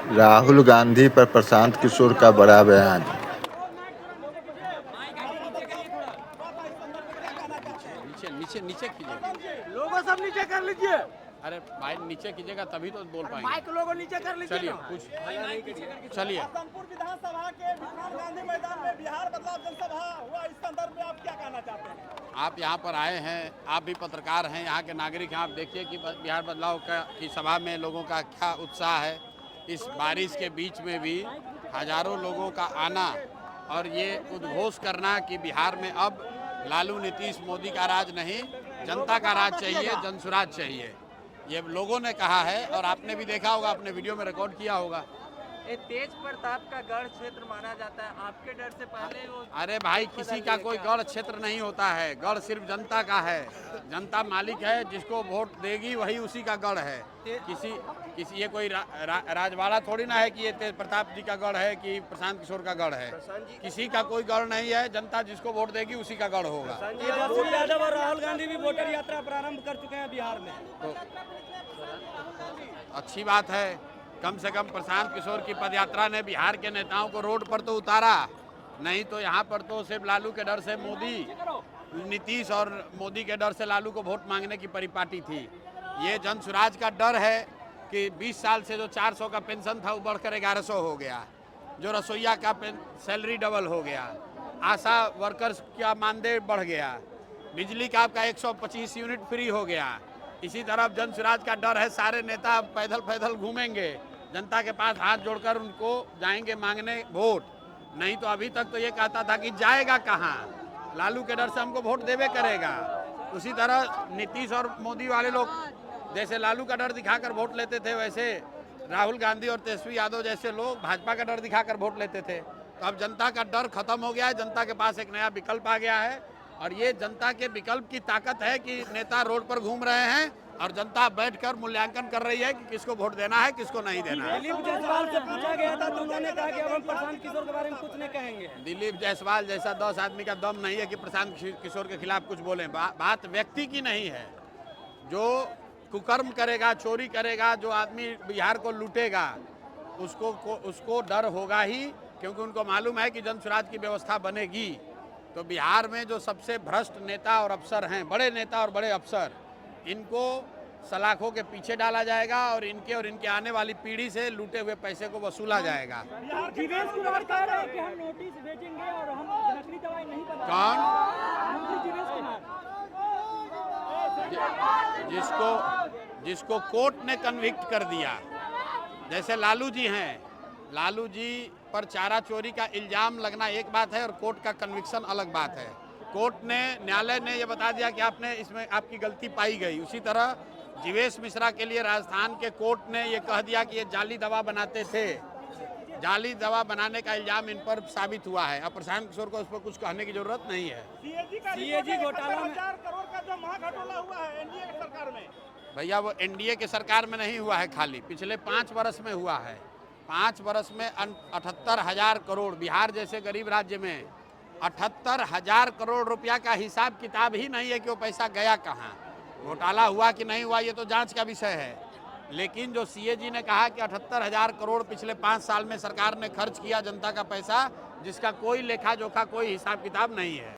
राहुल गांधी पर प्रशांत किशोर का बड़ा बयान। नीचे नीचे नीचे कीजिए, लोगों सब नीचे कर लीजिए। अरे भाई नीचे कीजिएगा तभी तो बोल पाएंगे। माइक लोगों नीचे कर लीजिए। चलिए ना। कुछ चलिए। रामपुर विधानसभा के विज्ञान गांधी मैदान में बिहार बदलाव जनसभा हुआ, इस संदर्भ में आप क्या कहना चाहते हैं? आप यहाँ पर आए हैं, आप भी पत्रकार हैं, यहाँ के नागरिक हैं, आप देखिए कि बिहार बदलाव की सभा में लोगों का क्या उत्साह है। इस बारिश के बीच में भी हजारों लोगों का आना और ये उद्घोष करना कि बिहार में अब लालू नीतीश मोदी का राज नहीं, जनता का राज चाहिए, जनसुराज चाहिए, ये लोगों ने कहा है। और आपने भी देखा होगा, अपने वीडियो में रिकॉर्ड किया होगा। तेज प्रताप का गढ़ क्षेत्र माना जाता है, आपके डर से पहले वो। अरे भाई, किसी का कोई गढ़ क्षेत्र नहीं होता है, गढ़ सिर्फ जनता का है। जनता मालिक है, जिसको वोट देगी वही उसी का गढ़ है। किसी ये कोई राजवाड़ा थोड़ी ना है कि ये तेज प्रताप जी का गढ़ है कि प्रशांत किशोर का गढ़ है। किसी का कोई गढ़ नहीं है, जनता जिसको वोट देगी उसी का गढ़ होगा। यादव और राहुल गांधी भी वोटर यात्रा प्रारंभ कर चुके हैं बिहार में। तो अच्छी बात है, कम से कम प्रशांत किशोर की पदयात्रा ने बिहार के नेताओं को रोड पर तो उतारा, नहीं तो यहाँ पर तो सिर्फ लालू के डर से नीतीश और मोदी के डर से लालू को वोट मांगने की परिपाटी थी। ये जन सुराज का डर है कि 20 साल से जो 400 का पेंशन था वो बढ़कर 1100 हो गया, जो रसोईया का सैलरी डबल हो गया, आशा वर्कर्स का मानदेय बढ़ गया, बिजली का आपका 125 यूनिट फ्री हो गया। इसी तरफ जन सुराज का डर है, सारे नेता पैदल पैदल घूमेंगे, जनता के पास हाथ जोड़कर उनको जाएंगे मांगने वोट। नहीं तो अभी तक तो ये कहता था कि जाएगा कहाँ, लालू के डर से हमको वोट देवे करेगा। उसी तरह नीतीश और मोदी वाले लोग जैसे लालू का डर दिखाकर वोट लेते थे, वैसे राहुल गांधी और तेजस्वी यादव जैसे लोग भाजपा का डर दिखाकर वोट लेते थे। तो अब जनता का डर खत्म हो गया है, जनता के पास एक नया विकल्प आ गया है। और ये जनता के विकल्प की ताकत है कि नेता रोड पर घूम रहे हैं और जनता बैठकर मूल्यांकन कर रही है कि किसको वोट देना है, किसको नहीं देना है। दिलीप जायसवाल से पूछा गया था तो उन्होंने कहा कि अब हम प्रशांत किशोर के बारे में कुछ नहीं कहेंगे। दिलीप जायसवाल जैसा 10 आदमी का दम नहीं है कि प्रशांत किशोर के खिलाफ कुछ बोलें। बात व्यक्ति की नहीं है। जो कुकर्म करेगा, चोरी करेगा, जो आदमी बिहार को लूटेगा, उसको डर होगा ही, क्योंकि उनको मालूम है कि जन सुराज की व्यवस्था बनेगी। तो बिहार में जो सबसे भ्रष्ट नेता और अफसर हैं, बड़े नेता और बड़े अफसर, इनको सलाखों के पीछे डाला जाएगा और इनके आने वाली पीढ़ी से लूटे हुए पैसे को वसूला जाएगा। जीवेश कुमार कह रहे हैं कि हम नोटिस भेजेंगे और हम नकली दवाई नहीं बना। कौन? जीवेश कुमार, जिसको कोर्ट ने कन्विक्ट कर दिया। जैसे लालू जी हैं, लालू जी पर चारा चोरी का इल्जाम लगना एक बात है और कोर्ट का कन्विक्शन अलग बात है। कोर्ट ने, न्यायालय ने ये बता दिया कि आपने इसमें आपकी गलती पाई गई। उसी तरह जीवेश मिश्रा के लिए राजस्थान के कोर्ट ने ये कह दिया कि ये जाली दवा बनाते थे। जाली दवा बनाने का इल्जाम इन पर साबित हुआ है। अब प्रशांत किशोर को उस पर कुछ कहने की जरूरत नहीं है। सीएजी घोटाला में 1000 करोड़ का जो महाघोटाला हुआ है एनडीए की सरकार में, भैया वो एनडीए के सरकार में नहीं हुआ है, खाली पिछले 5 वर्ष में हुआ है। 5 वर्ष में 78,000 करोड़, बिहार जैसे गरीब राज्य में 78,000 करोड़ रुपया का हिसाब किताब ही नहीं है कि वो पैसा गया कहाँ, घोटाला हुआ कि नहीं हुआ, ये तो जांच का विषय है। लेकिन जो सीएजी ने कहा कि 78,000 करोड़ पिछले 5 साल में सरकार ने खर्च किया जनता का पैसा, जिसका कोई लेखा जोखा, कोई हिसाब किताब नहीं है।